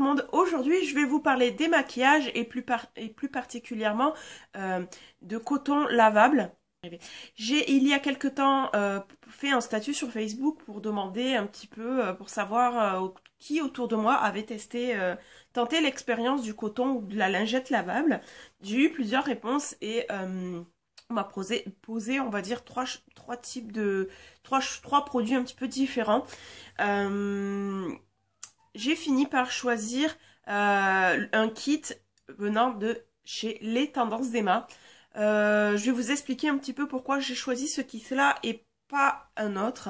monde. Aujourd'hui, je vais vous parler des maquillages et plus particulièrement de coton lavable. J'ai, il y a quelque temps, fait un statut sur Facebook pour demander un petit peu, pour savoir qui autour de moi avait tenté l'expérience du coton ou de la lingette lavable. J'ai eu plusieurs réponses et on m'a posé, on va dire, trois produits un petit peu différents. J'ai fini par choisir un kit venant de chez Les Tendances d'Emma. Je vais vous expliquer un petit peu pourquoi j'ai choisi ce kit-là et pas un autre.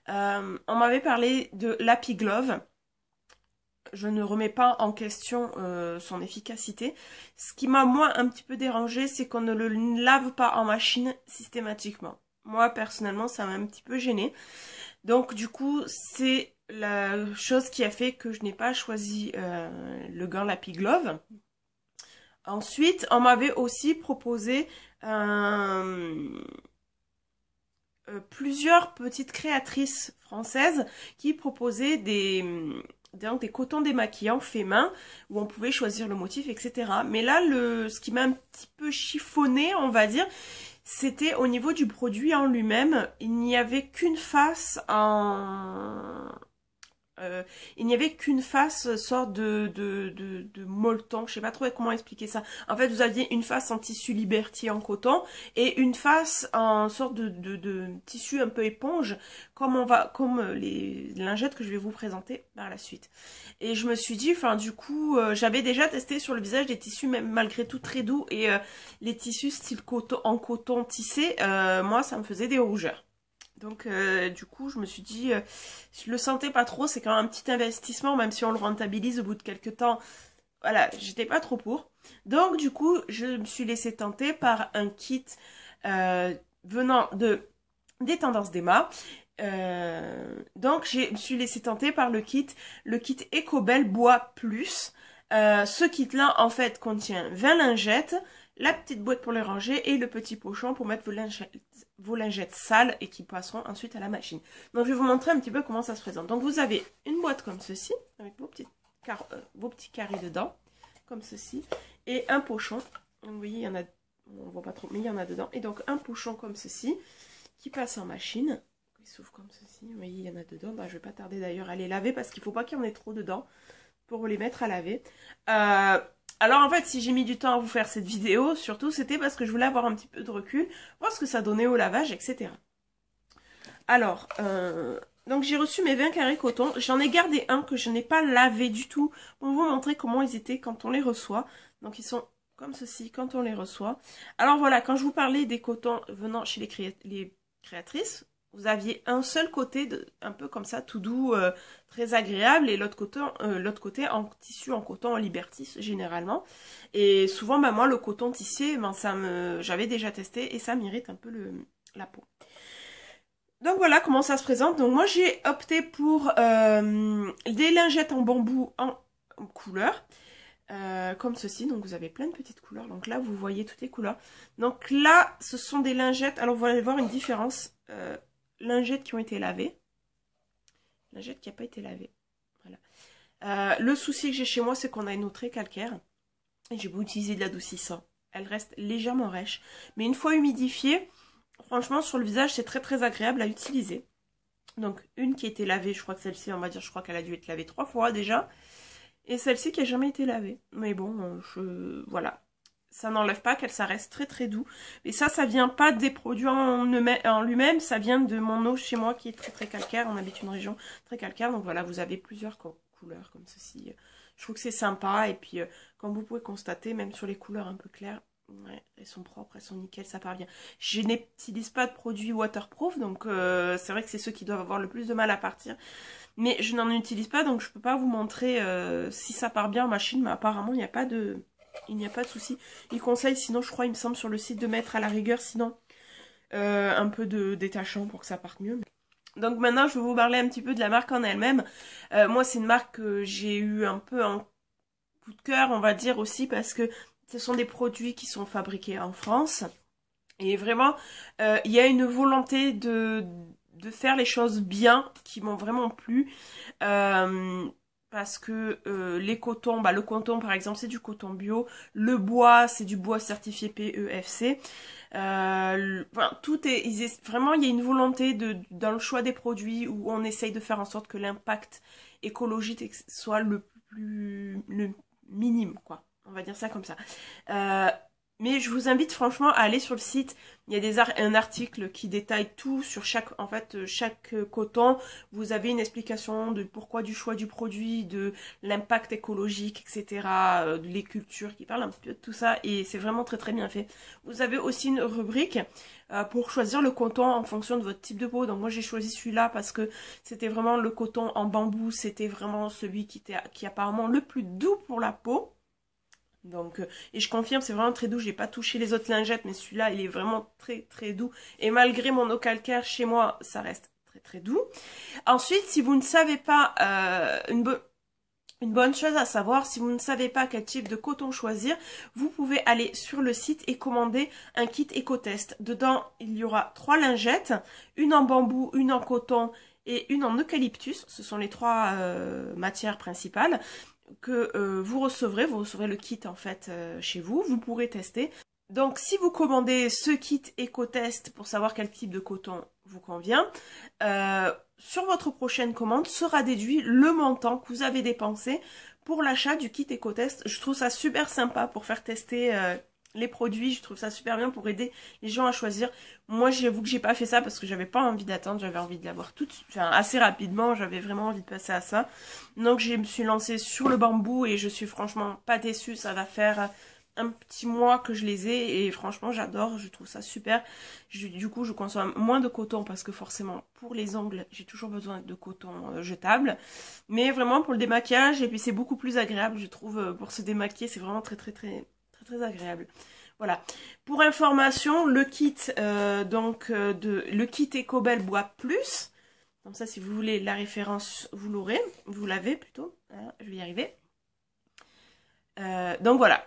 On m'avait parlé de l'Happy Glove. Je ne remets pas en question son efficacité. Ce qui m'a, moi, un petit peu dérangé, c'est qu'on ne le lave pas en machine systématiquement. Moi, personnellement, ça m'a un petit peu gêné. Donc, du coup, c'est la chose qui a fait que je n'ai pas choisi le gant L'Happy Glove. Ensuite, on m'avait aussi proposé plusieurs petites créatrices françaises qui proposaient des cotons démaquillants faits main où on pouvait choisir le motif, etc. Mais là, ce qui m'a un petit peu chiffonné, on va dire, c'était au niveau du produit en lui-même. Il n'y avait qu'une face sorte de molleton, je sais pas trop comment expliquer ça. En fait, vous aviez une face en tissu Liberty en coton et une face en sorte de tissu un peu éponge, comme les lingettes que je vais vous présenter par la suite. Et je me suis dit, enfin du coup, j'avais déjà testé sur le visage des tissus même malgré tout très doux et les tissus style en coton tissé, moi ça me faisait des rougeurs. Donc du coup je me suis dit, je le sentais pas trop, c'est quand même un petit investissement, même si on le rentabilise au bout de quelques temps, voilà, j'étais pas trop pour. Donc du coup je me suis laissée tenter par un kit venant des Tendances d'Emma. Donc je me suis laissée tenter par le kit Ecobel Bois Plus. Ce kit là en fait contient 20 lingettes, la petite boîte pour les ranger et le petit pochon pour mettre vos lingettes sales et qui passeront ensuite à la machine. Donc je vais vous montrer un petit peu comment ça se présente. Donc vous avez une boîte comme ceci, avec vos petits carrés dedans, comme ceci, et un pochon. Donc, vous voyez, il y en a, on voit pas trop, mais il y en a dedans. Et donc un pochon comme ceci, qui passe en machine. Il s'ouvre comme ceci, vous voyez, il y en a dedans. Bah, je vais pas tarder d'ailleurs à les laver parce qu'il faut pas qu'il y en ait trop dedans pour les mettre à laver. Alors en fait, si j'ai mis du temps à vous faire cette vidéo, surtout c'était parce que je voulais avoir un petit peu de recul, voir ce que ça donnait au lavage, etc. Alors, donc j'ai reçu mes 20 carrés coton. J'en ai gardé un que je n'ai pas lavé du tout pour vous montrer comment ils étaient quand on les reçoit. Donc ils sont comme ceci quand on les reçoit. Alors voilà, quand je vous parlais des cotons venant chez les créatrices, vous aviez un seul côté un peu comme ça, tout doux, très agréable, et l'autre côté en tissu en coton en Liberty généralement. Et souvent, bah, moi, le coton tissé, ben, j'avais déjà testé et ça m'irrite un peu la peau. Donc voilà comment ça se présente. Donc moi, j'ai opté pour des lingettes en bambou en couleur. Comme ceci, donc vous avez plein de petites couleurs. Donc là, vous voyez toutes les couleurs. Donc là, ce sont des lingettes. Alors vous allez voir une différence. Lingettes qui ont été lavées. Lingette qui n'a pas été lavée. Voilà. Le souci que j'ai chez moi, c'est qu'on a une eau très calcaire. Et j'ai beau utiliser de l'adoucissant. Elle reste légèrement rêche. Mais une fois humidifiée, franchement, sur le visage, c'est très très agréable à utiliser. Donc, une qui a été lavée, je crois que celle-ci, on va dire, je crois qu'elle a dû être lavée 3 fois déjà. Et celle-ci qui n'a jamais été lavée. Mais bon, voilà. Ça n'enlève pas ça reste très très doux. Et ça vient pas des produits en lui-même, ça vient de mon eau chez moi qui est très très calcaire. On habite une région très calcaire, donc voilà, vous avez plusieurs couleurs comme ceci. Je trouve que c'est sympa, et puis comme vous pouvez constater, même sur les couleurs un peu claires, ouais, elles sont propres, elles sont nickel, ça part bien. Je n'utilise pas de produits waterproof, donc c'est vrai que c'est ceux qui doivent avoir le plus de mal à partir. Mais je n'en utilise pas, donc je peux pas vous montrer si ça part bien en machine, mais apparemment il n'y a pas de souci. Il conseille, sinon je crois, il me semble sur le site, de mettre à la rigueur, sinon un peu de détachant pour que ça parte mieux. Donc maintenant je vais vous parler un petit peu de la marque en elle-même. Moi c'est une marque que j'ai eu un peu en coup de cœur, on va dire aussi, parce que ce sont des produits qui sont fabriqués en France. Et vraiment, il y a une volonté de faire les choses bien qui m'ont vraiment plu. parce que les cotons, le coton par exemple c'est du coton bio, le bois c'est du bois certifié PEFC. Voilà, tout est, vraiment il y a une volonté dans le choix des produits où on essaye de faire en sorte que l'impact écologique soit le minime, quoi. On va dire ça comme ça. Mais je vous invite franchement à aller sur le site. Il y a un article qui détaille tout sur chaque coton. Vous avez une explication de pourquoi du choix du produit, de l'impact écologique, etc. De les cultures qui parlent un petit peu de tout ça. Et c'est vraiment très très bien fait. Vous avez aussi une rubrique pour choisir le coton en fonction de votre type de peau. Donc moi j'ai choisi celui-là parce que c'était vraiment le coton en bambou. C'était vraiment celui qui est apparemment le plus doux pour la peau. Donc, et je confirme, c'est vraiment très doux. J'ai pas touché les autres lingettes, mais celui-là, il est vraiment très très doux. Et malgré mon eau calcaire chez moi, ça reste très très doux. Ensuite, si vous ne savez pas, une bonne chose à savoir, si vous ne savez pas quel type de coton choisir, vous pouvez aller sur le site et commander un kit éco-test. Dedans, il y aura 3 lingettes, une en bambou, une en coton et une en eucalyptus. Ce sont les 3 matières principales que vous recevrez le kit en fait chez vous, vous pourrez tester. Donc si vous commandez ce kit éco-test pour savoir quel type de coton vous convient, sur votre prochaine commande sera déduit le montant que vous avez dépensé pour l'achat du kit éco-test. Je trouve ça super sympa pour faire tester les produits, je trouve ça super bien pour aider les gens à choisir. Moi, j'avoue que j'ai pas fait ça parce que j'avais pas envie d'attendre, j'avais envie de l'avoir assez rapidement, j'avais vraiment envie de passer à ça. Donc, je me suis lancée sur le bambou et je suis franchement pas déçue, ça va faire un petit mois que je les ai et franchement, j'adore, je trouve ça super. Du coup, je consomme moins de coton parce que forcément, pour les ongles, j'ai toujours besoin de coton jetable. Mais vraiment, pour le démaquillage, et puis c'est beaucoup plus agréable, je trouve, pour se démaquiller, c'est vraiment très agréable. Voilà. Pour information, le kit le kit Ecobel Bois Plus. Comme ça, si vous voulez la référence, vous l'avez plutôt. Voilà, je vais y arriver. Donc voilà.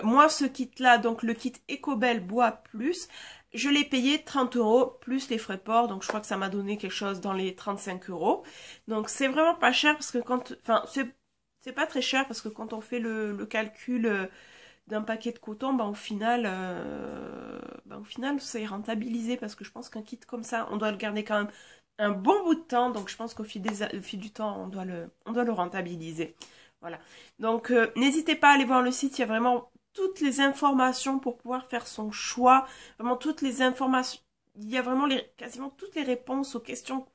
Moi, ce kit-là, donc le kit Ecobel Bois Plus, je l'ai payé 30 € plus les frais de port. Donc je crois que ça m'a donné quelque chose dans les 35 €. Donc c'est vraiment pas cher parce que c'est pas très cher parce que quand on fait le calcul d'un paquet de coton, au final, ça est rentabilisé parce que je pense qu'un kit comme ça, on doit le garder quand même un bon bout de temps. Donc, je pense qu'au fil du temps, on doit le rentabiliser. Voilà. Donc, n'hésitez pas à aller voir le site. Il y a vraiment toutes les informations pour pouvoir faire son choix. Vraiment toutes les informations. Il y a vraiment quasiment toutes les réponses aux questions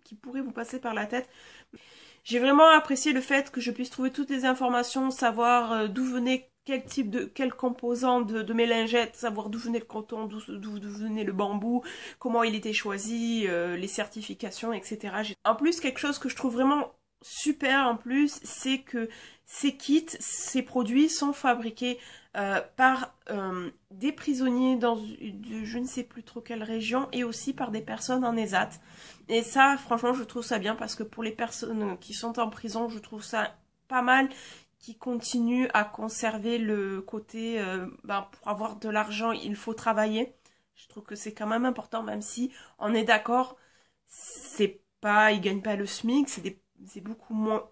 qui pourraient vous passer par la tête. J'ai vraiment apprécié le fait que je puisse trouver toutes les informations, savoir d'où venait quel composant de mes lingettes, savoir d'où venait le coton, d'où venait le bambou, comment il était choisi, les certifications, etc. En plus, quelque chose que je trouve vraiment super en plus, c'est que ces kits, ces produits sont fabriqués par des prisonniers je ne sais plus trop quelle région et aussi par des personnes en ESAT. Et ça, franchement, je trouve ça bien parce que pour les personnes qui sont en prison, je trouve ça pas mal qui continuent à conserver le côté pour avoir de l'argent, il faut travailler. Je trouve que c'est quand même important, même si on est d'accord, ils gagnent pas le SMIC, c'est beaucoup moins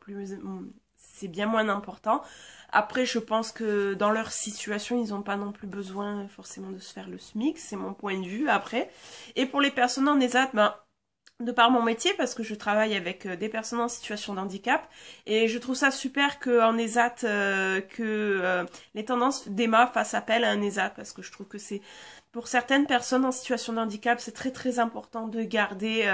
c'est bien moins important. Après, je pense que dans leur situation, ils n'ont pas non plus besoin forcément de se faire le SMIC, c'est mon point de vue après. Et pour les personnes en ESAT, de par mon métier, parce que je travaille avec des personnes en situation de handicap, et je trouve ça super qu'en ESAT, les tendances d'EMA fassent appel à un ESAT, parce que je trouve que c'est, pour certaines personnes en situation de handicap, c'est très important de garder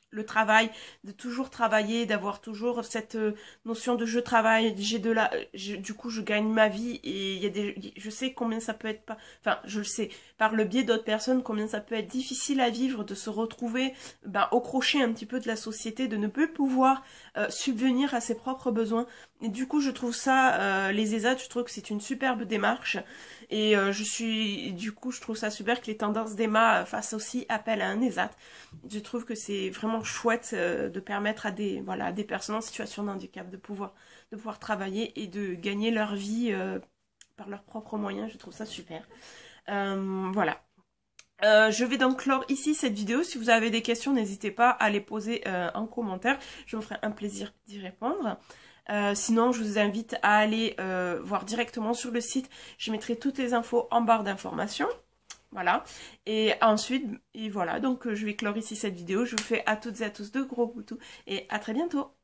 le travail, de toujours travailler, d'avoir toujours cette notion de je travaille, du coup je gagne ma vie et je sais combien ça peut être je le sais par le biais d'autres personnes combien ça peut être difficile à vivre, de se retrouver au crochet un petit peu de la société, de ne plus pouvoir subvenir à ses propres besoins. Et du coup je trouve ça, les ESAT, je trouve que c'est une superbe démarche. Et je trouve ça super que les tendances d'EMA fassent aussi appel à un ESAT. Je trouve que c'est vraiment chouette de permettre à des personnes en situation de handicap de pouvoir travailler et de gagner leur vie par leurs propres moyens. Je trouve ça super. Voilà. Je vais donc clore ici cette vidéo. Si vous avez des questions, n'hésitez pas à les poser en commentaire. Je me ferai un plaisir d'y répondre. Sinon, je vous invite à aller voir directement sur le site. Je mettrai toutes les infos en barre d'informations. Voilà. Et ensuite, et voilà. Donc, je vais clore ici cette vidéo. Je vous fais à toutes et à tous de gros boutous et à très bientôt.